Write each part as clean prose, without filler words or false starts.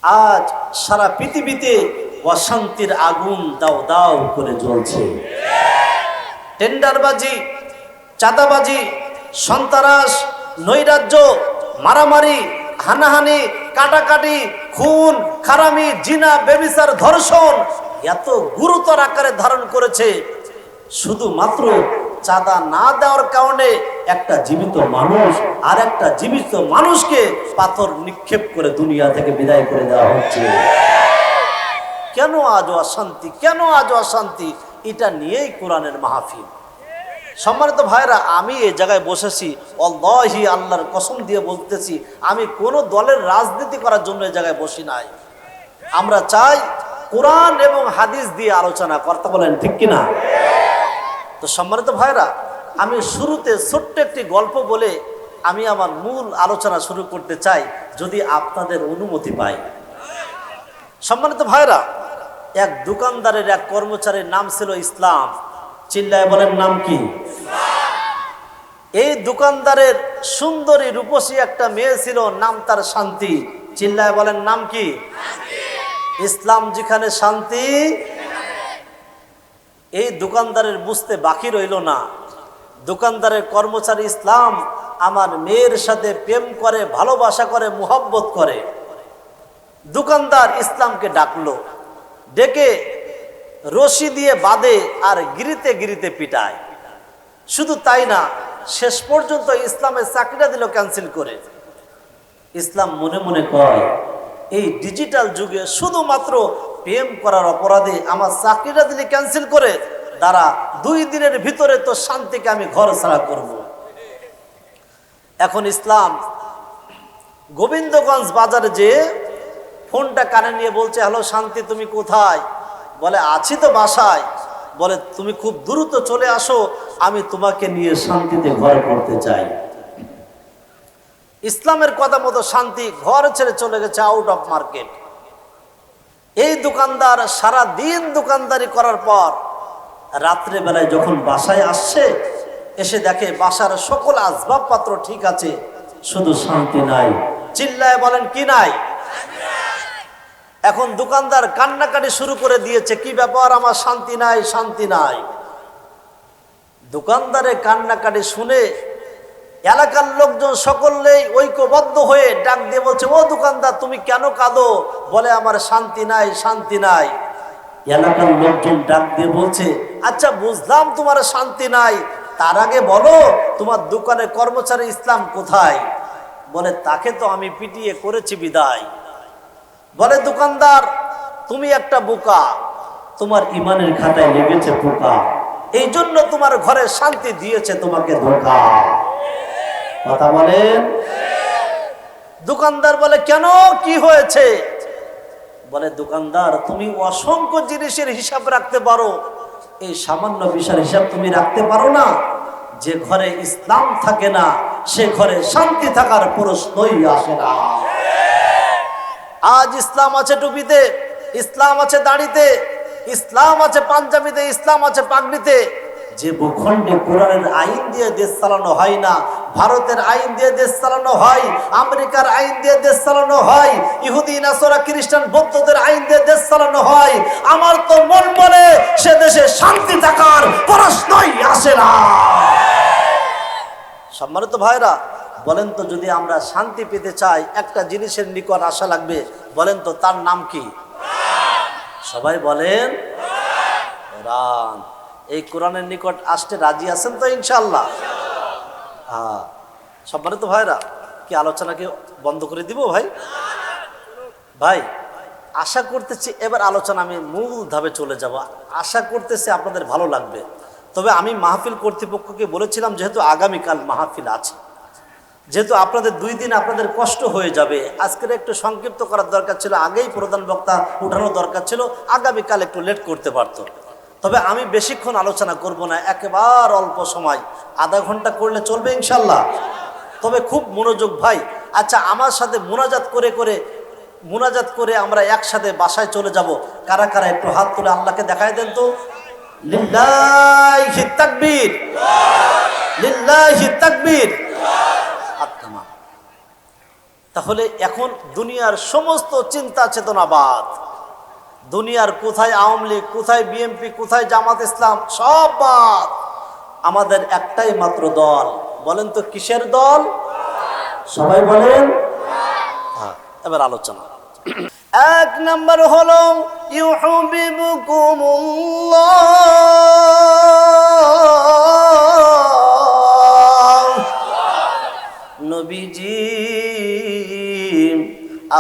আজ সারা পৃথিবীতে অশান্তির আগুন দাও দাও করে জ্বলছে। টেন্ডারবাজি, চাঁদাবাজি, সন্ত্রাস, নৈরাজ্য, মারামারি, হানাহানি, কাটাকাটি, খুন খারামি, জিনা, ব্যভিচার, ধর্ষণ এত গুরুতর আকারে ধারণ করেছে। শুধুমাত্র চাঁদা না দেওয়ার কারণে একটা জীবিত মানুষ আর একটা জীবিত মানুষকে পাথর নিক্ষেপ করে দুনিয়া থেকে বিদায় করে দেওয়া হচ্ছে। কেন আজ অশান্তি, কেন আজ অশান্তি? এটা নিয়েই কোরআনের মাহফিল। সম্মানিত ভাইরা, আমি এই জায়গায় বসেছি, আল্লাহি আল্লাহর কসম দিয়ে বলতেছি, আমি কোনো দলের রাজনীতি করার জন্য এই জায়গায় বসি নাই। আমরা চাই কোরআন এবং হাদিস দিয়ে আলোচনা করতে, বলেন ঠিক কিনা? তো সম্মানিত ভাইরা, আমি শুরুতে ছোট্ট একটি গল্প বলে আমি আমার মূল আলোচনা শুরু করতে চাই, যদি আপনাদের অনুমতি পাই। সম্মানিত ভাইরা, এক দোকানদারের এক কর্মচারীর নাম ছিল ইসলাম। চিল্লায় বলেন নাম কি? এই দোকানদারের সুন্দরী রূপসী একটা মেয়ে ছিল, নাম তার শান্তি। চিল্লায় বলেন নাম কি? ইসলাম যেখানে শান্তি। এই দোকানদারের বুঝতে বাকি রইল না, দোকানদারের কর্মচারী ইসলাম আমার মেয়ের সাথে প্রেম করে, ভালোবাসা করে, মুহাব্বত করে। দোকানদার ইসলামকে ডাকলো, ডেকে রশি দিয়ে বাঁধে আর গিরিতে গিরিতে পিটায়। শুধু তাই না, শেষ পর্যন্ত ইসলামের চাকরিটা দিল ক্যান্সেল করে। ইসলাম মনে মনে কয়, এই ডিজিটাল যুগে শুধুমাত্র প্রেম করার অপরাধে আমার চাকরিটা দিলে ক্যান্সেল করে, তারা 2 দিনের ভিতরে তো শান্তিকে আমি ঘর ছাড়া করব। এখন ইসলাম গোবিন্দগঞ্জ বাজারে যে ফোনটা কানে নিয়ে বলছে, হ্যালো শান্তি, তুমি কোথায়? বলে আছি তো বাসায়। বলে তুমি খুব দ্রুত চলে আসো, আমি তোমাকে নিয়ে শান্তিতে ঘর করতে চাই। ইসলামের কথা মতো শান্তি ঘর ছেড়ে চলে গেছে আউট অফ মার্কেট। এই দোকানদার সারা দিন দোকানদারি করার পর রাত্রে বেলায় যখন বাসায় আসছে, এসে দেখে বাসার সকল আসবাবপত্র ঠিক আছে, শুধু শান্তি নাই। চিল্লায় বলেন কি নাই? এখন দোকানদার কান্নাকাটি শুরু করে দিয়েছে, কি ব্যাপার, আমার শান্তি নাই, শান্তি নাই। দোকানদারের কান্নাকাটি শুনে এলাকার লোকজন সকলেই ঐক্যবদ্ধ হয়ে ডাক দিয়ে বলছে, ও দোকানদার, তুমি কেন কাঁদো? বলে আমার শান্তি নাই, শান্তি নাই। এলাকার লোকজন ডাক দিয়ে বলছে, আচ্ছা বুঝলাম তোমার শান্তি নাই, তার আগে বলো তোমার দোকানের কর্মচারী ইসলাম কোথায়? বলে তাকে তো আমি পিটিয়ে করেছি বিদায়। বলে দোকানদার, তুমি একটা বোকা, তোমার ইমানের খাতায় লেগেছে পোকা, এই জন্য তোমার ঘরে শান্তি দিয়েছে তোমাকে ধোঁকা। কথা বলেন। দোকানদার বলে, কেন, কি হয়েছে? বলে দোকানদার, তুমি অসংখ্য জিনিসের হিসাব রাখতে পারো, এই সামান্য বিষয়ের হিসাব তুমি রাখতে পারো না? যে ঘরে ইসলাম থাকে না, সে ঘরে শান্তি থাকার প্রশ্নই আসে না। আজ ইসলাম আছে টুপিতে, ইসলাম আছে দাড়িতে, ইসলাম আছে পাঞ্জাবিতে, ইসলাম আছে পাগড়িতে। যে ভূখণ্ডে কোরআনের আইন দিয়ে দেশ চালানো হয় না, ভারতের আইন দিয়ে দেশ চালানো হয়, আমেরিকার আইন দিয়ে দেশ চালানো হয়, ইহুদি নাসারা খ্রিস্টান বৌদ্ধদের আইন দিয়ে দেশ চালানো হয়, আমার তো মন বলে সে দেশে শান্তি থাকার প্রশ্নই আসে না। সম্মানিত ভাইরা, বলেন তো, যদি আমরা শান্তি পেতে চাই, একটা জিনিসের নিকট আসা লাগবে, বলেন তো তার নাম কি? সবাই বলেন কোরআন। এই কোরআনের নিকট আসতে রাজি আছেন তো ইনশাআল্লাহ? হ্যাঁ। সম্মানিত ভাইরা, কি আলোচনাকে বন্ধ করে দিব ভাই? ভাই আশা করতেছি এবার আলোচনা আমি মূল ধাপে চলে যাব, আশা করতেছি আপনাদের ভালো লাগবে। তবে আমি মাহফিল কর্তৃপক্ষকে বলেছিলাম, যেহেতু আগামীকাল মাহফিল আছে, যেহেতু আপনাদের 2 দিন আপনাদের কষ্ট হয়ে যাবে, আজকের একটু সংক্ষিপ্ত করার দরকার ছিল, আগেই প্রধান বক্তা উঠানোর দরকার ছিল, আগামীকাল একটু লেট করতে পারতো। তবে আমি বেশিক্ষণ আলোচনা করব না, একেবারে অল্প সময়, আধা ঘন্টা করলে চলবে ইনশাল্লাহ। তবে খুব মনোযোগ ভাই। আচ্ছা, আমার সাথে মুনাজাত করে আমরা একসাথে বাসায় চলে যাব। কারা কারা একটু হাত তুলে আল্লাহকে দেখায় দেন তো। লিল্লাহি তাকবীর, লিল্লাহি তাকবীর। তাহলে এখন দুনিয়ার সমস্ত চিন্তা চেতনা বাদ। দুনিয়ার কোথায় আওয়ামী লীগ, কোথায় বিএনপি, কোথায় জামাত ইসলাম, সব বাদ। আমাদের একটাই মাত্র দল। বলেন তো কিসের দল? সবাই বলেন। হ্যাঁ, এবার আলোচনা। এক নম্বর হলো ইউহিব্বুকুমুল্লাহ। নবীজি,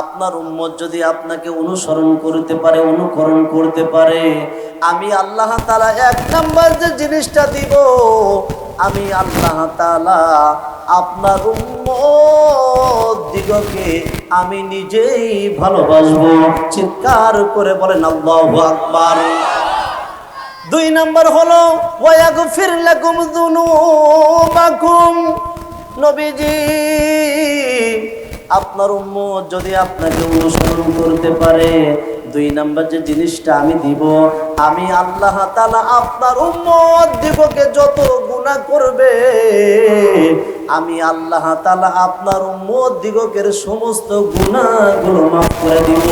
আপনার উম্মত যদি আপনাকে অনুসরণ করতে পারে, অনুকরণ করতে পারে, আমি আল্লাহ তাআলা এক নাম্বার যে জিনিসটা দিব, আমি আল্লাহ তাআলা আপনার উম্মত দিগকে আমি নিজেই ভালোবাসবো। চিৎকার করে বলেন আল্লাহু আকবার। দুই নাম্বার হলো ওয়ায়াগফির লাকুম যুনুবাকুম। নবীজি, আপনার উম্মত যদি আপনাকে অনুসরণ করতে পারে, দুই নাম্বার যে জিনিসটা আমি দিব, আমি আল্লাহ তাআলা আপনার উম্মত দিগকে যত গুনাহ করবে, আমি আল্লাহ তাআলা আপনার উম্মত দিগকের সমস্ত গুনাহগুলো মাফ করে দিব।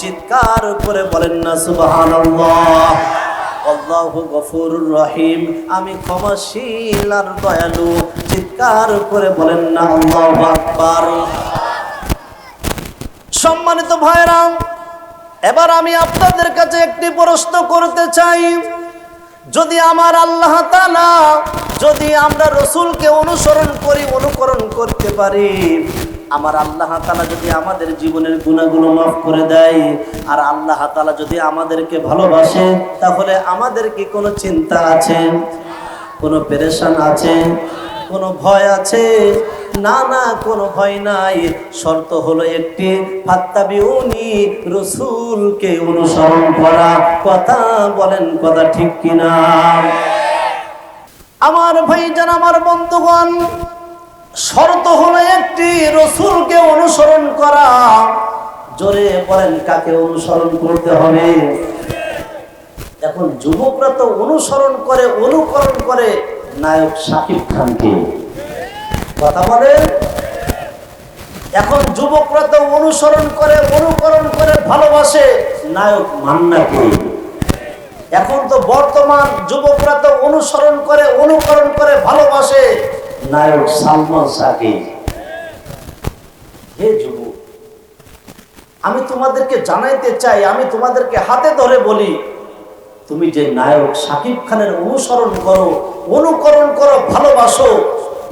চিৎকার করে বলেন না সুবহানাল্লাহ। আল্লাহু গফুরুর রহিম, আমি ক্ষমাশীল আর দয়ালু। চিৎকার করে বলেন না আল্লাহু আকবার। সম্মানিত ভাইরা, এবার আমি আপনাদের কাছে একটি প্রশ্ন করতে চাই। যদি আমার আল্লাহ তাআলা, যদি আমরা রসুলকে অনুসরণ করি, অনুকরণ করতে পারি, আমার আল্লাহ তাআলা যদি আমাদের জীবনের গুনাহগুলো মাফ করে দেয়, আর আল্লাহ তাআলা যদি আমাদেরকে ভালোবাসে, তাহলে আমাদের কি কোনো চিন্তা আছে? কোনো পেরেশান আছে? কোনো ভয় আছে? না না, কোনো ভয় নাই। শর্ত হলো একটি, ফাত্তাবিউনি, রসুলকে অনুসরণ করা। কথা বলেন, কথা ঠিক কিনা? আমার ভাইজান, আমার বন্ধুগণ, শর্ত হলো একটি, রসুলকে অনুসরণ করা। জোরে বলেন, কাকে অনুসরণ করতে হবে? এখন যুবকরা তো অনুসরণ করে, অনুকরণ করে নায়ক শাকিব খানকে। কথা বলেন। এখন যুবকরা তো অনুসরণ করে, অনুকরণ করে ভালোবাসে নায়ক মান্নাকে। এখন তো বর্তমান যুবকরা তো অনুসরণ করে, অনুকরণ করে ভালোবাসে নায়ক সালমান শাহকে। হে যুবক, আমি তোমাদেরকে জানাইতে চাই, আমি তোমাদেরকে হাতে ধরে বলি, তুমি যে নায়ক শাকিব খানের অনুসরণ করো, অনুকরণ করো, ভালোবাসো,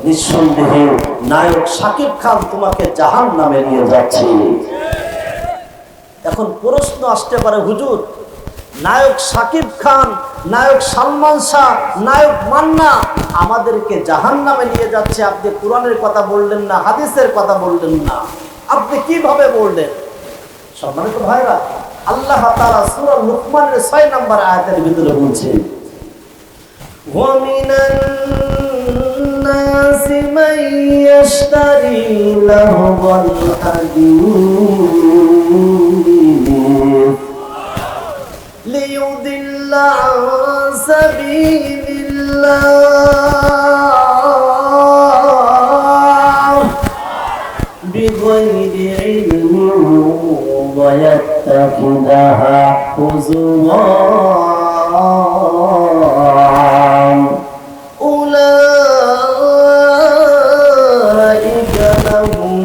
নিঃসন্দেহে নায়ক শাকিব খান তোমাকে জাহান্নামে নিয়ে যাচ্ছে। এখন প্রশ্ন আসতে পারে, হুজুর, নায়ক শাকিব খান, নায়ক সালমান শাহ, নায়ক মান্না আমাদেরকে জাহান্নামে নিয়ে যাচ্ছে, আপনি কোরআনের কথা বললেন না, হাদিসের কথা বললেন না, আপনি কিভাবে বললেন? সম্মানিত ভাইরা, আল্লাহ তাআলা সূরা লুকমানের 6 নম্বর আয়াতের ভিতরে বলছেন, ওয়া মিনান নাসি মান ইয়াশতারি লাহওয়াল হাদীস লিয়ুদিল্লা আন সাবিলিল্লাহ বিগাইরি ইলমিন ওয়া ইয়াত্তাখিযাহা হুজুওয়া উলাইকা লাহুম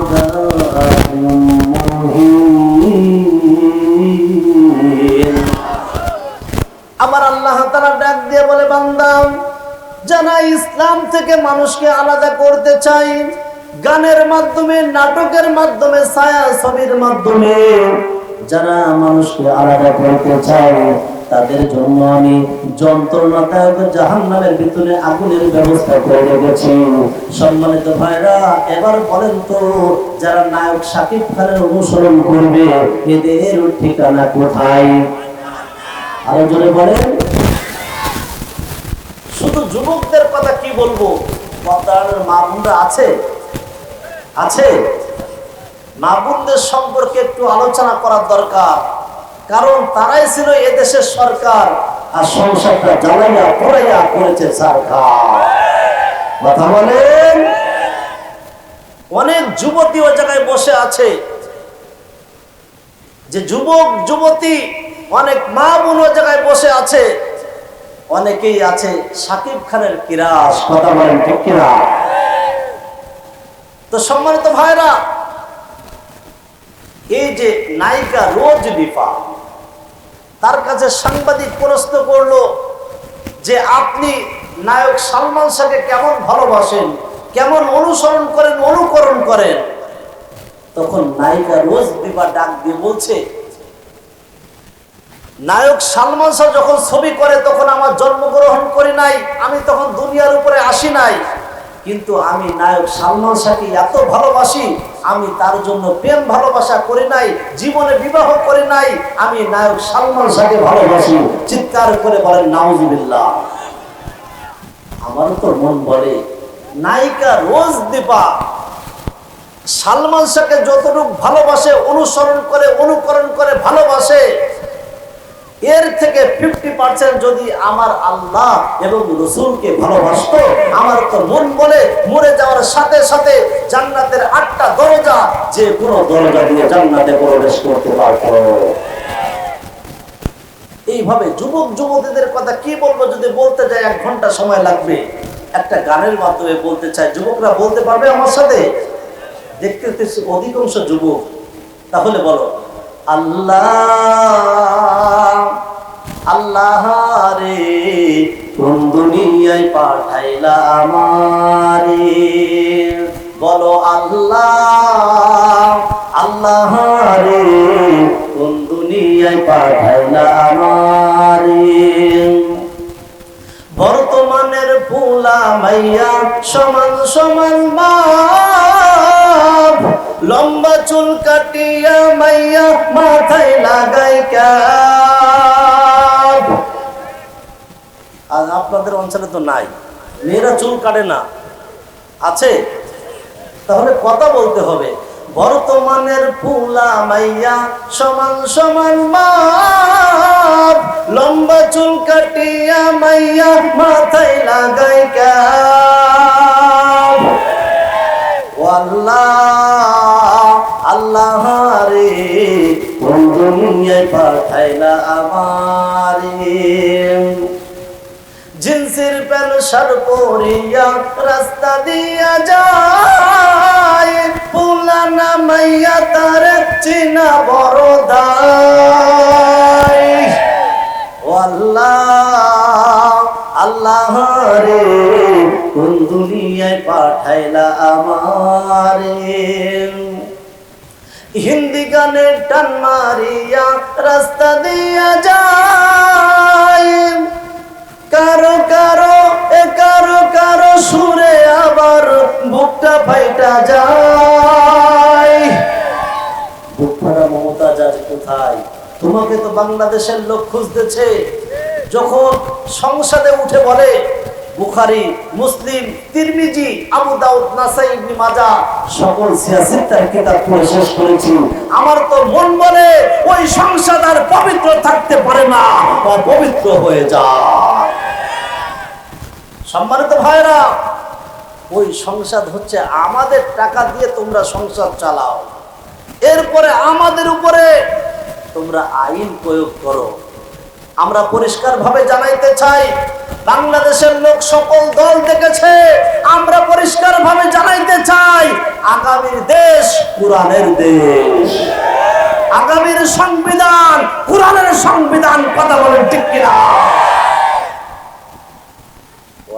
আযাবুম মুহিন। আমার আল্লাহ তাআলা ডাক দিয়ে বলে, বান্দা, যারা ইসলাম থেকে মানুষকে আলাদা করতে চায়, গানের মাধ্যমে, নাটকের মাধ্যমে, ছায়া ছবির মাধ্যমে যারা মানুষকে আলাদা করতে চায়, তাদের জন্য আমি যন্ত্রণাদায়ক জাহান্নামের ভিতরে আগুনের ব্যবস্থা করে রেখেছি। সম্মানিত ভাইরা, এবার বলেন তো, যারা নায়ক শাকিব খানের অনুসরণ করবে, এদের ঠিকানা কোথায়? আরো জোরে বলেন। শুধু যুবকদের কথা কি বলবো, বর্তমানের মা বোনরা আছে, আছে, মা বোনদের সম্পর্কে একটু আলোচনা করার দরকার। কারণ তারাই ছিল এদেশের সরকার, আর সংসারটা জ্বালাইয়া পড়াইয়া করেছে সরকার। কথা বলেন। অনেক যুবতী ওই জায়গায় বসে আছে, যে যুবক যুবতী অনেক মা বোন ওই জায়গায় বসে আছে, অনেকেই আছে শাকিব খানের কিরাস। কথা বলেন ঠিক কিনা? তো সম্মানিত ভাইরা, এই যে নায়িকা রোজ দীপা, তার কাছে সাংবাদিক প্রশ্ন করলো যে আপনি নায়ক সালমান শাহকে কেমন ভালোবাসেন, কেমন অনুসরণ করেন, অনুকরণ করেন? তখন নায়িকা রোজ দীপা ডাক দিয়ে বলছে, নায়ক সালমান শাহ যখন ছবি করে তখন আমার জন্মগ্রহণ করি নাই, আমি তখন দুনিয়ার উপরে আসি নাই, কিন্তু আমি নায়ক সালমান শাহকে এত ভালোবাসি, আমি তার জন্য প্রেম ভালোবাসা করি নাই, জীবনে বিবাহ করি নাই, আমি নায়ক সালমান শাহকে ভালোবাসি। চিৎকার করে বলেন নাউজুবিল্লাহ। আমারও তো মন বলে, নায়িকা রোজ দীপা সালমান শাহকে যতটুকু ভালোবাসে, অনুসরণ করে, অনুকরণ করে ভালোবাসে, এর থেকে 50% যদি আমার আল্লাহ এবং রসুলকে ভালোবাসতো, আমার তো মন বলে মরে যাওয়ার সাথে সাথে জান্নাতের 8টা দরজা, যে কোনো দরজা দিয়ে জান্নাতে প্রবেশ করতে পারত। এইভাবে যুবক যুবতীদের কথা কি বলবো, যদি বলতে যাই 1 ঘন্টা সময় লাগবে। একটা গানের মাধ্যমে বলতে চাই, যুবকরা বলতে পারবে আমার সাথে? দেখতে অধিকাংশ যুবক। তাহলে বলো, আল্লাহ আল্লাহ রে কোন দুনিয়ায় পাঠাইলা আমারে, বলো আল্লাহ আল্লাহ রে কোন দুনিয়ায় পাঠাইলা আমারে। বর্তমানের ফুলা মাইয়া সমান সমান বাপ, লম্বা চুল কাটিয়া মাইয়া মাথায় লাগাই ক্যাপ। আর আপনাদের অঞ্চলে তো নাই, মেয়েরা চুল কাটে না, আছে? তাহলে কথা বলতে হবে, বর্তমানের ফুলা মাইয়া সমান সমান বাপ, লম্বা চুল কাটিয়া মাইয়া মাথায় লাগাই ক্যাপ। আল্লাহ আল্লাহ রে কোন দুনিয়ায় পাঠাইলা আমারে। জিন্সের প্যান্ট শার্ট পরিয়া রাস্তা দিয়া যায়, পুলানা মাইয়া তার চিনা বড় দায়। আল্লাহ আল্লাহ রে কোন দুনিয়ায় পাঠাইলা আমারে। হিন্দি গানের টান মারিয়া রাস্তা দিয়া যায়, কারো কারো কারো কারো সুরে আবার বুকটা ফাইটা যায়। বুকফাটা মমতা যার কোথায়? তোমাকে তো বাংলাদেশের লোক খুঁজতেছে। যখন সংসদে উঠে বলে বুখারী, মুসলিম, তিরমিজি, আবু দাউদ, নাসাই, ইবনে মাজাহ সকল সিয়াসিত্তার কিতাব পড়ে শেষ করেছি, আমার তো মন বলে ওই সংসদ আর পবিত্র থাকতে পারে না, অপবিত্র হয়ে যায়। সম্মানিত ভাইরা, ওই সংসদ হচ্ছে আমাদের টাকা দিয়ে তোমরা সংসদ চালাও, এরপরে আমাদের উপরে তোমরা আইন প্রয়োগ করো। আমরা পরিষ্কার ভাবে জানাইতে চাই, বাংলাদেশের লোক সকল দল দেখেছে, আমরা পরিষ্কার ভাবে জানাইতে চাই, আগামীর দেশ কোরআনের দেশ, আগামীর সংবিধান কোরআনের সংবিধান। কথা বলেন ঠিক কিনা?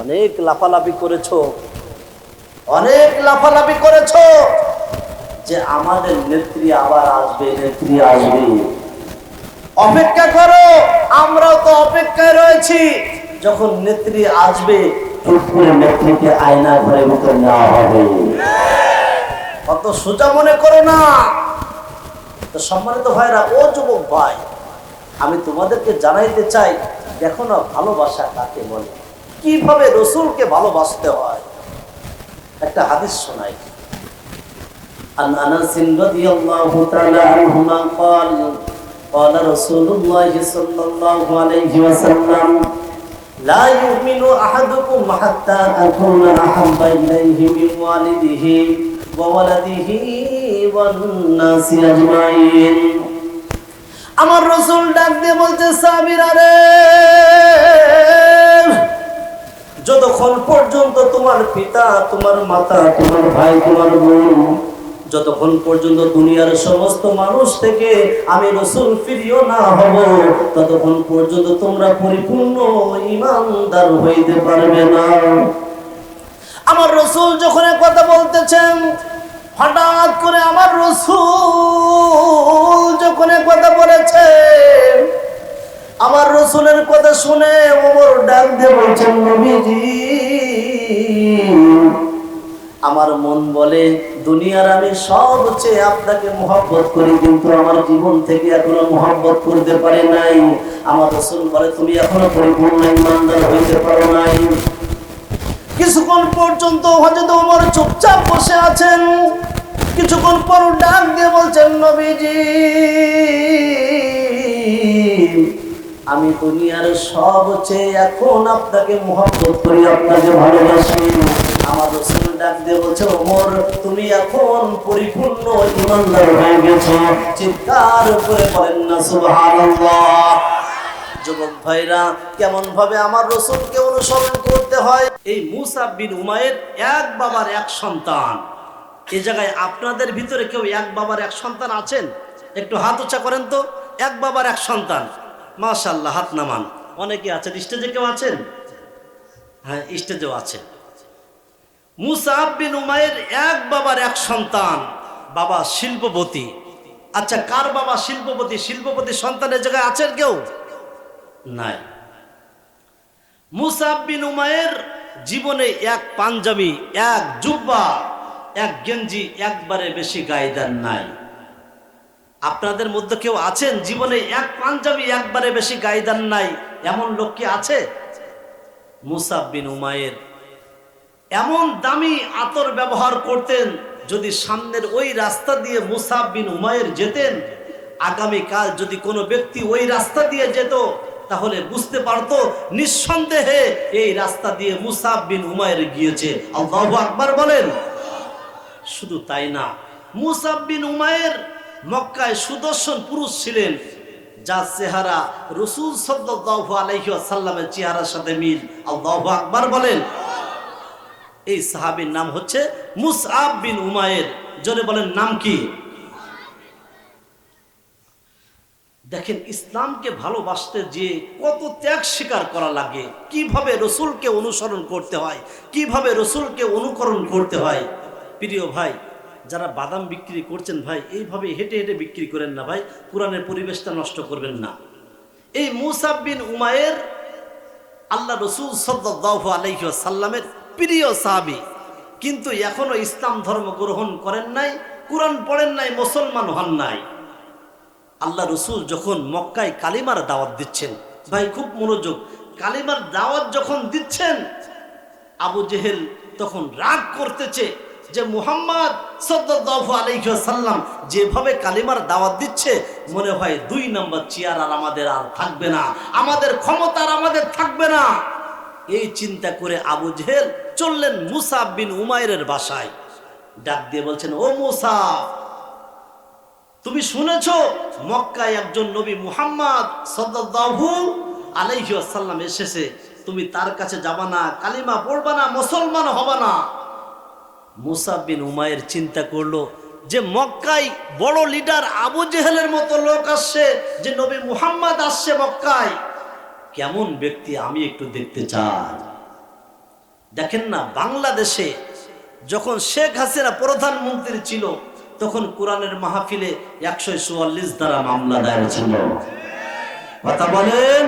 অনেক লাফালাফি করেছো, অনেক লাফালাফি করেছো যে আমাদের নেত্রী আবার আসবে, নেত্রী আসবে। অপেক্ষা করো, আমরাও তো অপেক্ষায় রয়েছি। যখন নেত্রী আসবে, নেত্রীকে আয়না ঘরের ভিতরে নেওয়া হবে। অত সোজা মনে করো না। তো সম্মানিত ভাইরা, ও যুবক ভাই, আমি তোমাদেরকে জানাইতে চাই, দেখো না ভালোবাসা কাকে বলে, কিভাবে রসুলকে ভালোবাসতে হয়। একটা হাদিস শোনাই। عن أنس رضي الله تعالى عنهما قال قال رسول الله صلى الله عليه وسلم لا يؤمن أحدكم حتى أكون أحب إليه من والده ওয়া ওয়ালাদিহি ওয়ান নাসি আজমাইন। আমার রাসূল ডাক দিয়ে বলছে সাহাবীরা রে, যতক্ষণ পর্যন্ত তোমার পিতা, তোমার মাতা, তোমার ভাই, তোমার বোন, যতক্ষণ পর্যন্ত দুনিয়ার সমস্ত মানুষ থেকে আমি রাসূল ফিরিও না হব, ততক্ষণ পর্যন্ত তোমরা পরিপূর্ণ ঈমানদার হইতে পারবে না। আমার রাসূল যখন কথা বলতেছেন, হঠাৎ করে আমার রাসূল যখন কথা বলেছে, আমার রাসূলের কথা শুনে ওমর ডাক দিয়ে বলছেন, নবীজি আমার মন বলে দুনিয়ার আমি সবচেয়ে আপনাকে মহব্বত করি, কিন্তু আমার জীবন থেকে এখনো মহব্বত করতে পারি নাই। আমার রাসূল বলে তুমি এখনো পরিপূর্ণ ঈমানদার হইতে পারো নাই। কিছুক্ষণ পর্যন্ত হযরত ওমর চুপচাপ বসে আছেন। কিছুক্ষণ পর ডাক দিয়ে বলছেন, নবীজি আমি দুনিয়ার সবচেয়ে এখন আপনাকে মহব্বত করি, আপনাকে ভালোবাসি। আমার রাসূল ডাক দিয়ে বলছে, ওমর তুমি এখন পরিপূর্ণ ঈমানদার হয়ে গেছো। চিৎকার করে বলেন না সুবহানাল্লাহ। যুবক ভাইরা, কেমন ভাবে আমার রাসূলকে অনুসরণ করতে হয়। এই মুসাব বিন উমাইর এক বাবার এক সন্তান। এই জায়গায় আপনাদের ভিতরে কেউ এক বাবার এক সন্তান আছেন? একটু হাত উঁচা করেন তো। এক বাবার এক সন্তান, মাশাআল্লাহ, হাত নামান। অনেকে আছেন, স্টেজে কেউ আছেন? হ্যাঁ, স্টেজেও আছে। মুসাব বিন উমাইর এক বাবার এক সন্তান, বাবা শিল্পপতি। আচ্ছা, কার বাবা শিল্পপতি? শিল্পপতি সন্তানের জায়গায় আছেন কেউ? নাই। মুসাব বিন উমাইর জীবনে এক পাঞ্জাবি, এক জুব্বা, এক গেঞ্জি একবারে বেশি গায়ে দেন নাই। আপনাদের মধ্যে কেউ আছেন জীবনে এক পাঞ্জাবি একবারে বেশি গায়ে দেন নাই? এমন লোক কি আছে? মুসাব বিন উমাইর এমন দামি আতর ব্যবহার করতেন, যদি সামনের ওই রাস্তা দিয়ে মুসাব বিন উমাইর যেতেন, আগামীকাল যদি কোনো ব্যক্তি ওই রাস্তা দিয়ে যেত, তাহলে বুঝতে পারতো নিঃসন্দেহে এই রাস্তা দিয়ে মুসাব বিন উমাইর গিয়েছে। আল্লাহু আকবার বলেন। শুধু তাই না, মুসাব বিন উমাইর মক্কায় সুদর্শন পুরুষ ছিলেন, যার চেহারা রাসূল সাল্লাল্লাহু আলাইহি ওয়াসাল্লামের চেহারার সাথে মিল। আল্লাহু আকবার বলেন। এই সাহাবীর নাম হচ্ছে মুসআব বিন উমাইর। জোরে বলেন, নাম কি? দেখেন, ইসলামকে ভালোবাসতে যে কত ত্যাগ স্বীকার করা লাগে, কিভাবে রাসূলকে অনুসরণ করতে হয়, কিভাবে রাসূলকে অনুকরণ করতে হয়। প্রিয় ভাই, যারা বাদাম বিক্রি করছেন ভাই, এইভাবে হেঁটে হেঁটে বিক্রি করেন না ভাই, কোরআনের পরিবেশটা নষ্ট করবেন না। এই মুসাব বিন উমাইর আল্লাহ রাসূল সাল্লাল্লাহু আলাইহি ওয়াসাল্লামের প্রিয় সাহাবী, কিন্তু এখনো ইসলাম ধর্ম গ্রহণ করেন নাই, কোরআন পড়েন নাই, মুসলমান হন নাই। আল্লাহ রাসূল যখন মক্কায় কালিমার দাওয়াত দিচ্ছেন, ভাই খুব মনোযোগ, কালিমার দাওয়াত যখন দিচ্ছেন, আবু জেহেল তখন রাগ করতেছে যে মুহাম্মদ সাল্লাল্লাহু আলাইহি ওয়াসাল্লাম যেভাবে কালিমার দাওয়াত দিচ্ছে, মনে হয় 2 নম্বর চেয়ার আর আমাদের আর থাকবে না, আমাদের ক্ষমতা আর আমাদের থাকবে না। এই চিন্তা করে আবু জেহেল চললেন মুসাব বিন উমাইরের বাসায়। ডাক দিয়ে বলছেন, ও মুসাব, তুমি শুনেছো মক্কায় একজন নবী মুহাম্মদ সাল্লাল্লাহু আলাইহি ওয়াসাল্লাম এসেছে, তুমি তার কাছে যাবা না, কালিমা পড়বা না, মুসলমান হবা না। মুসাব বিন উমাইর চিন্তা করলো যে মক্কায় বড় লিডার আবু জেহেলের মতো লোক আসছে, যে নবী মুহাম্মদ আসছে মক্কায়, কেমন ব্যক্তি আমি একটু দেখতে চাই। দেখেন না, বাংলাদেশে যখন শেখ হাসিনা প্রধানমন্ত্রী ছিল, তখন কোরআনের মাহফিলে 144 ধারা মামলা দায়ের ছিল। কথা বলেন।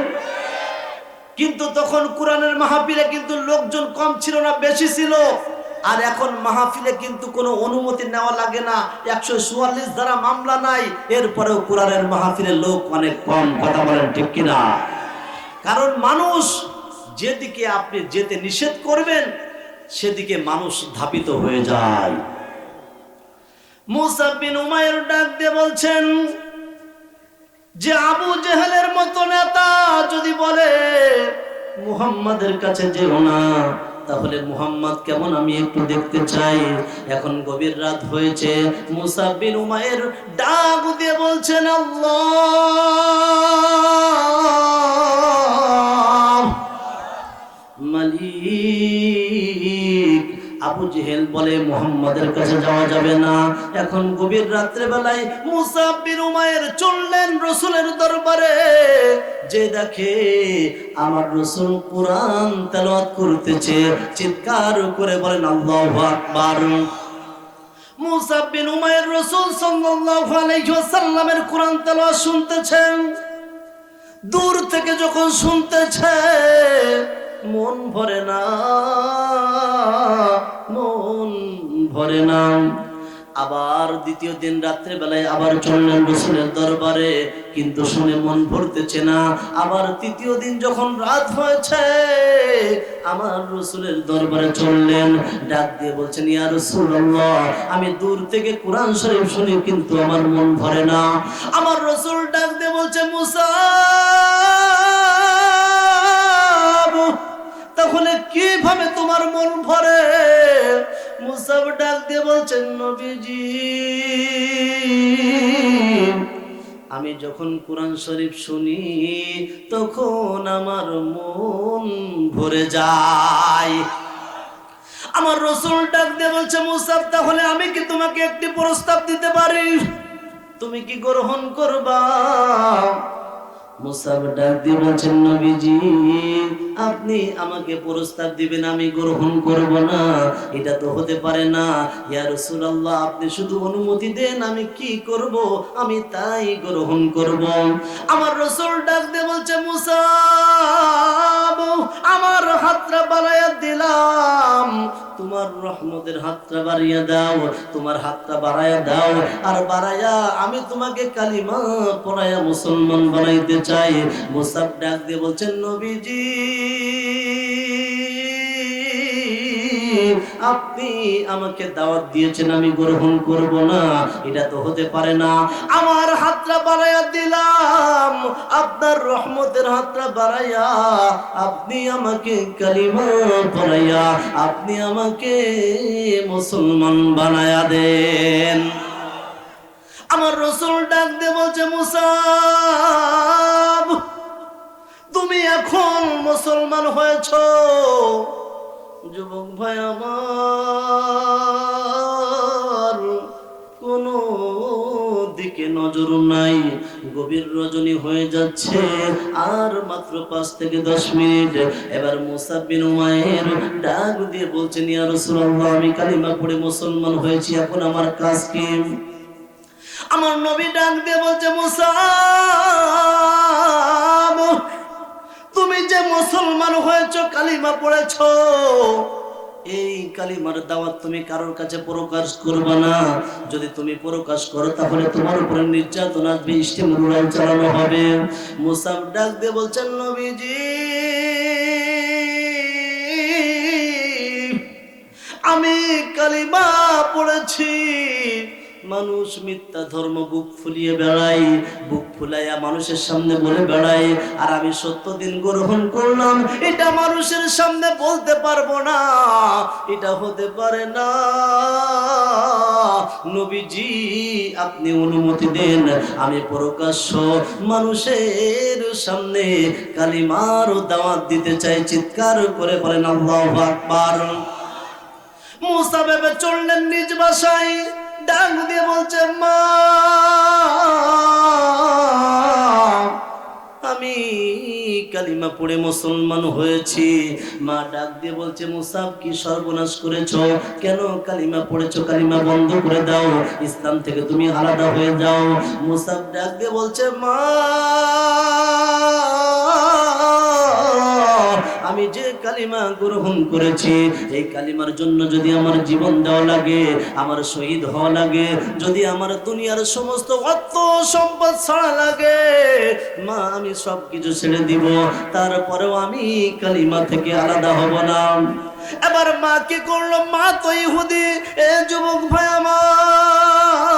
কিন্তু তখন কোরআনের মাহফিলে কিন্তু লোকজন কম ছিল না, বেশি ছিল। আর এখন মাহফিলে কিন্তু কোনো অনুমতি নেওয়া লাগে না, 144 ধারা মামলা নাই, এরপরেও কোরআনের মাহফিলে লোক অনেক কম। কথা বলেন ঠিক কিনা? কারণ মানুষ যেদিকে আপনি যেতে নিষেধ করবেন, সেদিকে মানুষ ধাবিত হয়ে যায়। মুসাব বিন উমাইর ডাক দিয়ে বলছেন যে আবু জেহেলের মতো নেতা যদি বলে মুহাম্মাদের কাছে যেও না, তাহলে মুহাম্মদ কেমন আমি একটু দেখতে চাই। এখন গভীর রাত হয়েছে, মুসাব বিন উমাইর ডাক দিয়ে বলছেন, আল্লাহ মালিক। আবু জেহেল বলে মুহাম্মাদের কাছে যাওয়া যাবে না। এখন গভীর রাত্রে বেলায় মুসাব বিন উমাইর চললেন রাসূলের দরবারে, যে দেখে আমার রাসূল কুরআন তেলাওয়াত করতেছে, চিৎকার করে বলেন আল্লাহু আকবার। মুসাব বিন উমাইর রাসূল সাল্লাল্লাহু আলাইহি ওয়াসাল্লামের কুরআন তেলাওয়াত শুনতেছেন। দূর থেকে যখন শুনতেছে মন ভরে না, মন ভরে না। আবার দ্বিতীয় দিন রাত্রে বেলায় আবার চললেন রাসূলের দরবারে, কিন্তু শুনে মন ভরতেছে না। আবার তৃতীয় দিন যখন রাত হয়েছে, আমার রাসূলের দরবারে চললেন, ডাক দিয়ে বলছেন, ইয়া রাসূলুল্লাহ, আমি দূর থেকে কোরআন শরীফ শুনি কিন্তু আমার মন ভরে না। আমার রাসূল ডাক দিয়ে বলছে, মুসা, তাহলে কিভাবে তোমার মন ভরে? মুসাব ডাক দিয়ে বলছেন, নবীজি, আমি যখন কোরআন শরীফ শুনি তখন আমার মন ভরে যায়। আমার রাসূল ডাক দিয়ে বলছে, মুসাব, তাহলে আমি কি তোমাকে একটি প্রস্তাব দিতে পারি? তুমি কি গ্রহণ করবা? মুসাব ডাক দিয়ে বলছেন, নবীজি, আপনি আমাকে প্রস্তাব দিবেন, আমি গ্রহণ করব না, এটা তো হতে পারে না। ইয়া রাসূলুল্লাহ, আপনি শুধু অনুমতি দেন, আমি কি করব আমি তাই গ্রহণ করব। আমার রাসূল ডাক দিয়ে বলছে, মুসাব, আমার হাতটা বাড়াইয়া দিলাম, তোমার রহমতের হাতটা বাড়িয়ে দাও, তোমার হাতটা বাড়াইয়া দাও, আর বাড়াইয়া আমি তোমাকে কালিমা পড়াইয়া মুসলমান বানাইতে চাই। মুসাব ডাক দিয়ে বলছেন, নবীজি, আপনি আমাকে দাওয়াত দিয়েছেন, আমি গ্রহণ করব না, এটা তো হতে পারে না। আমার হাতটা বাড়াইয়া দিলাম, আপনার রহমতের হাতটা বাড়াইয়া আপনি আমাকে কালিমা পড়াইয়া আপনি আমাকে মুসলমান বানায়া দেন। আমার রাসূল ডাক দিয়ে বলছে, মুসাব, তুমি এখন মুসলমান হয়েছো। যুবক ভাই আমার, কোনো দিকে নজর নাই, গভীর রজনী হয়ে যাচ্ছে, আর মাত্র 5 থেকে 10 মিনিট। এবার মুসাব বিন উমাইর ডাক দিয়ে বলছেন, ইয়া রাসূলুল্লাহ, আমি কালিমা পড়ে মুসলমান হয়েছি, এখন আমার কাজ কি? আমার নবী ডাক দিয়ে বলছে, মুসাব, তুমি যে মুসলমান হয়েছো, কালিমা পড়েছো, এই কালিমার দাওয়াত তুমি কারোর কাছে প্রকাশ করবে না। যদি তুমি প্রকাশ করো তাহলে তোমার উপরে নির্যাতন আসবে, ইস্তেমরুল চালানো হবে। মুসাব ডাক দিয়ে বলছেন, নবীজি, আমি কালিমা পড়েছি, মানুষ মিথ্যা ধর্ম বুক ফুলিয়ে বেড়ায়, বুক ফুলাইয়া মানুষের সামনে বলে বেড়ায়, আর আমি সত্য দিন গ্রহণ করলাম, এটা মানুষের সামনে বলতে পারবো না, এটা হতে পারে না। নবীজি, আপনি অনুমতি দেন, আমি প্রকাশ্য মানুষের সামনে কালিমার দাওয়াত দিতে চাই। চিৎকার করে বলেন আল্লাহু আকবার। মুসা ভেবে চললেন নিজ বাসায়, ডাক দিয়ে বলছে, মা, আমি কালিমা পড়ে মুসলমান হয়েছি। মা ডাক দিয়ে বলছে, মুসাব, কি সর্বনাশ করেছো? কেন কালিমা পড়েছো? কালিমা বন্ধ করে দাও, ইসলাম থেকে তুমি আলাদা হয়ে যাও। মুসাব ডাক দিয়ে বলছে, মা, আমি যে কালিমা গ্রহণ করেছি, এই কালিমার জন্য যদি আমার জীবন দেওয়া লাগে, আমার শহীদ হওয়া লাগে, যদি আমার দুনিয়ার সমস্ত অর্থ সম্পদ ছাড়া লাগে, মা, আমি সবকিছু ছেড়ে দিব, তারপরেও আমি কালিমা থেকে আলাদা হব না। এবার মা কি করলো? মা তো ইহুদি। এ যুবক ভাই আমার,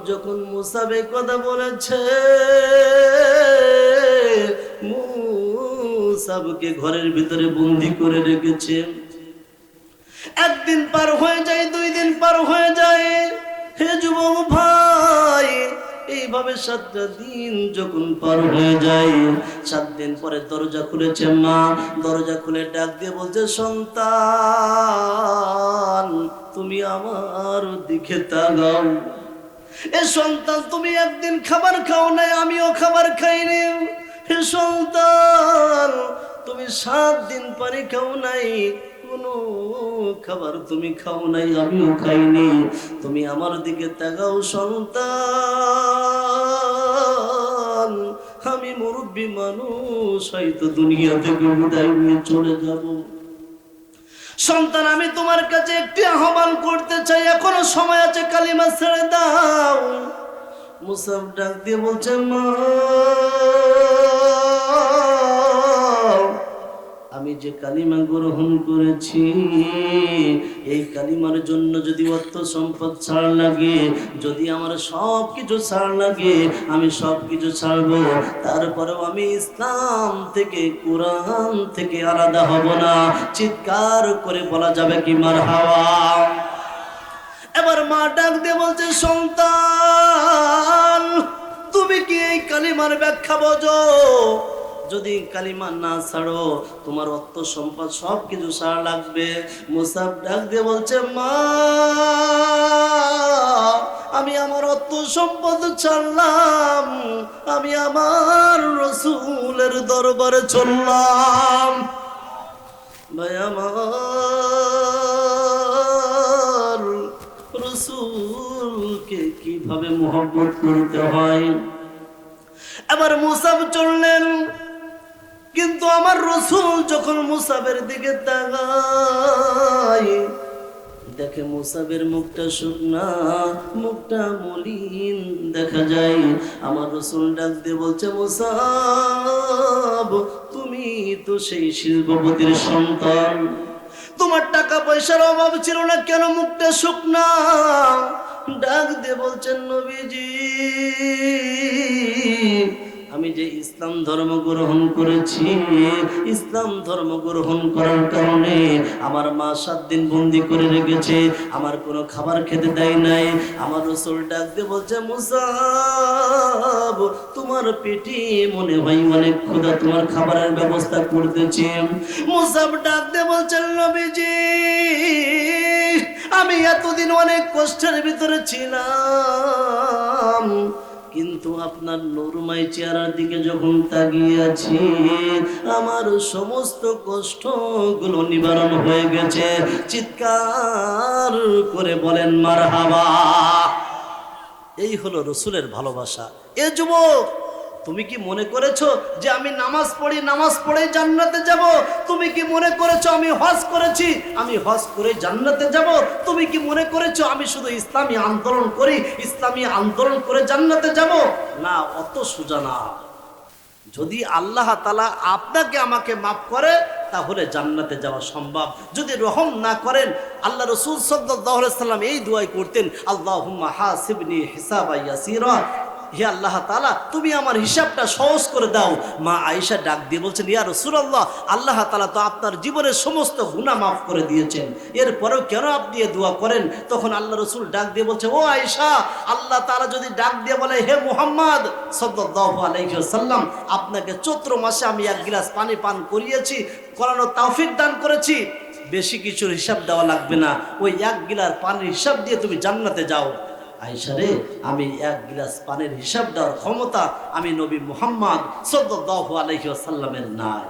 যখন মুসাবে কথা বলেছে, মুসাবকে ঘরের ভিতরে বন্দি করে রেখেছে। একদিন পার হয়ে যায়, 2 দিন পার হয়ে যায়। হে যুবক ভাই, এইভাবে 7টা দিন যখন পার হয়ে যায়, 7 দিন পরে দরজা খুলেছে মা। দরজা খুলে ডাক দিয়ে বলছে, সন্তান তুমি আমার দিকে তাকাও। এ সন্তান, তুমি একদিন খাবার খাও নাই, আমিও খাবার খাইনি। হে সন্তান, তুমি 7 দিন পানি খাও নাই, কোনো খাবার তুমি খাও নাই, আমিও খাইনি। তুমি আমার দিকে তাকাও সন্তান। আমি মুরব্বী মানুষ, হয়তো দুনিয়া থেকে বিদায় নিয়ে চলে যাব। সন্তান, আমি তোমার কাছে একটি আহ্বান করতে চাই, এখনো সময় আছে, কালিমা ছেড়ে দাও। মুসাব ডাক দিয়ে বলছে, মা আমি যে কালিমা গ্রহণ করেছি, এই কালিমার জন্য যদি অর্থ সম্পদ ছাড় লাগে, যদি আমার সব কিছু ছাড় লাগে, আমি সব কিছু ছাড়বো। তারপরেও আমি ইসলাম থেকে, কোরআন থেকে আলাদা হব না। চিৎকার করে বলা যাবে কি মারহাবা? এবার মা ডাক দিয়ে বলছে, সন্তান তুমি কি এই কালিমার ব্যাখ্যা বোঝো? যদি কালিমা না ছাড়ো, তোমার অর্থ সম্পদ সব কিছু ছাড়া লাগবে। মুসাব ডাক দিয়ে বলছে, মা আমি আমার অর্থ সম্পদ ছাড়লাম, আমি আমার রসুলের দরবারে চললাম। ভাই আমার, রসুলকে কিভাবে মোহব্বত করতে হয়। এবার মুসাব চললেন, কিন্তু আমার রসুল যখন মুসাবের দিকে তাকায়, দেখে মুসাবের মুখটা শুকনা, মুখটা মলিন দেখা যায়। আমার রসুল ডাক দিয়ে বলছে, মুসাব তুমি তো সেই শিল্পপতির সন্তান, তোমার টাকা পয়সার অভাব ছিল না, কেন মুখটা শুকনা? ডাক দিয়ে বলছেন, নবীজি আমি যে ইসলাম ধর্ম গ্রহণ করেছি, ইসলাম ধর্ম গ্রহণ করার কারণে আমার মা 7 দিন বন্দি করে রেখেছে, আমার কোনো খাবার খেতে দেয় নাই। আমার রাসূল ডাক দিয়ে বলছে, মুসাব তোমার পেটে মনে হয় অনেক ক্ষুধা, তোমার খাবারের ব্যবস্থা করতেছি। মুসাব ডাক দিয়ে বলছেন, নবীজি আমি এতদিন অনেক কষ্টের ভিতরে ছিলাম, কিন্তু আপনার নূরময় চেহারার দিকে যখন তাকিয়ে আছি, আমার সমস্ত কষ্টগুলো নিবারণ হয়ে গেছে। চিৎকার করে বলেন মারহাবা। এই হলো রসুলের ভালোবাসা। এ যুবক, তুমি কি মনে করেছো যে আমি নামাজ পড়েই জান্নাতে যাব? তুমি কি মনে করেছো আমি হজ করেছি, আমি হজ করে জান্নাতে যাব? তুমি কি মনে করেছো আমি শুধু ইসলামী আন্দোলন করে জান্নাতে যাব? না, অত সোজা না। যদি আল্লাহ তাআলা আপনাকে আমাকে মাফ করে, তাহলে জান্নাতে যাওয়া সম্ভব। যদি রহম না করেন, আল্লাহ রাসূল সাল্লাল্লাহু আলাইহি সাল্লাম এই দোয়াই করতেন, আল্লাহুম্মা হাসিবনি হিসাবান ইয়াসীরা, হে আল্লাহ তাআলা তুমি আমার হিসাবটা সহজ করে দাও। মা আয়েশা ডাক দিয়ে বলছেন, ইয়া রাসূলুল্লাহ আল্লাহ তাআলা তো আপনার জীবনের সমস্ত গুনাহ মাফ করে দিয়েছেন, এরপরেও কেন আপনি এই দোয়া করেন? তখন আল্লাহ রাসূল ডাক দিয়ে বলছে, ও আয়েশা, আল্লাহ তাআলা যদি ডাক দিয়ে বলে, হে মুহাম্মদ সাল্লাল্লাহু আলাইহি ওয়াসাল্লাম আপনাকে চৈত্র মাসে আমি 1 গ্লাস পানি পান করিয়েছি, করানোর তৌফিক দান করেছি, বেশি কিছুর হিসাব দেওয়া লাগবে না, ওই 1 গ্লাস পানির হিসাব দিয়ে তুমি জান্নাতে যাও। আয়েশা রে, আমি 1 গ্লাস পানির হিসাব দেওয়ার ক্ষমতা আমি নবী মুহাম্মদ সাল্লাল্লাহু আলাইহি ওয়াসাল্লামের নাই।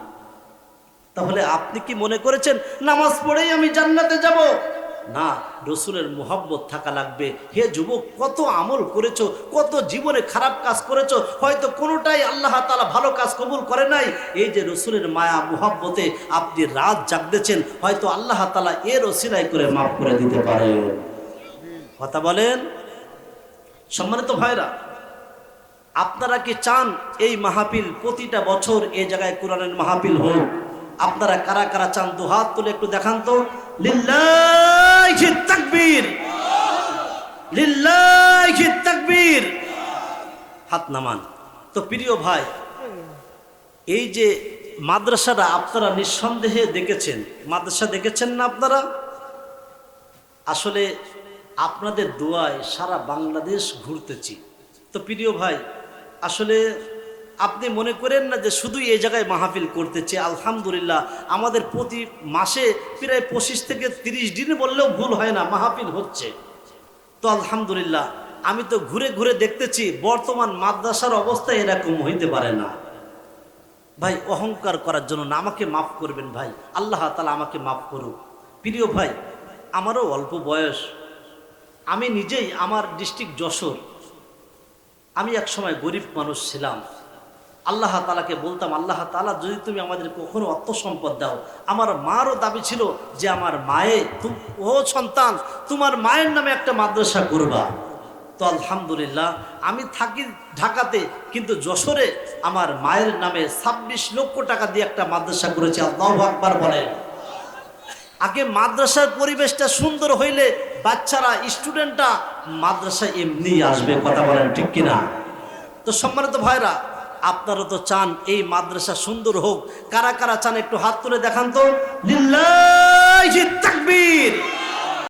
তাহলে আপনি কি মনে করেছেন নামাজ পড়েই আমি জান্নাতে যাব? না, রসুলের মুহাব্বত থাকা লাগবে। হে যুবক, কত আমল করেছো, কত জীবনে খারাপ কাজ করেছো, হয়তো কোনোটাই আল্লাহ তাআলা ভালো কাজ কবুল করে নাই। এই যে রসুলের মায়া মুহাব্বতে আপনি রাত জাগতেছেন, হয়তো আল্লাহ তাআলা এর ওসিলাই করে মাফ করে দিতে পারে। কথা বলেন। সম্মানিত ভাইরা, আপনারা কি চান এই মাহফিল প্রতিটা বছর এই জায়গায় কোরআনের মাহফিল হোক? আপনারা কারা কারা চান? দুহাত তুলে একটু দেখান তো। লিল্লাহি তাকবীর, লিল্লাহি তাকবীর। হাত নামান। তো প্রিয় ভাই, এই যে মাদ্রাসাটা আপনারা নিঃসন্দেহে দেখেছেন, মাদ্রাসা দেখেছেন না আপনারা? আসলে আপনাদের দোয়ায় সারা বাংলাদেশ ঘুরতেছি। তো প্রিয় ভাই, আসলে আপনি মনে করেন না যে শুধুই এই জায়গায় মাহফিল করতেছে। আলহামদুলিল্লাহ, আমাদের প্রতি মাসে প্রায় 25 থেকে 30 দিন বললেও ভুল হয় না মাহফিল হচ্ছে। তো আলহামদুলিল্লাহ, আমি তো ঘুরে ঘুরে দেখতেছি বর্তমান মাদ্রাসার অবস্থা এরকম হইতে পারে না। ভাই, অহংকার করার জন্য না, আমাকে মাফ করবেন ভাই, আল্লাহ তাআলা আমাকে মাফ করুক। প্রিয় ভাই, আমারও অল্প বয়স, আমি নিজেই, আমার ডিস্ট্রিক্ট যশোর, আমি এক সময় গরিব মানুষ ছিলাম। আল্লাহ তাআলাকে বলতাম, আল্লাহ তাআলা যদি তুমি আমাদের কখনো অর্থ সম্পদ দাও। আমার মারও দাবি ছিল যে আমার ও সন্তান, তোমার মায়ের নামে একটা মাদ্রাসা করবা। তো আলহামদুলিল্লাহ, আমি থাকি ঢাকাতে, কিন্তু যশোরে আমার মায়ের নামে 26 লক্ষ টাকা দিয়ে একটা মাদ্রাসা করেছে। আল্লাহু আকবার বলেন। আগে মাদ্রাসার পরিবেশটা সুন্দর হইলে বাচ্চারা, স্টুডেন্টরা মাদ্রাসা এমনি আসবে, কথা বলেন ঠিক কিনা? তো সম্মানিত ভাইরা, আপনারা তো চান এই মাদ্রাসা সুন্দর হোক। কারা কারা চান একটু হাত তুলে দেখান তো। লিল্লাহ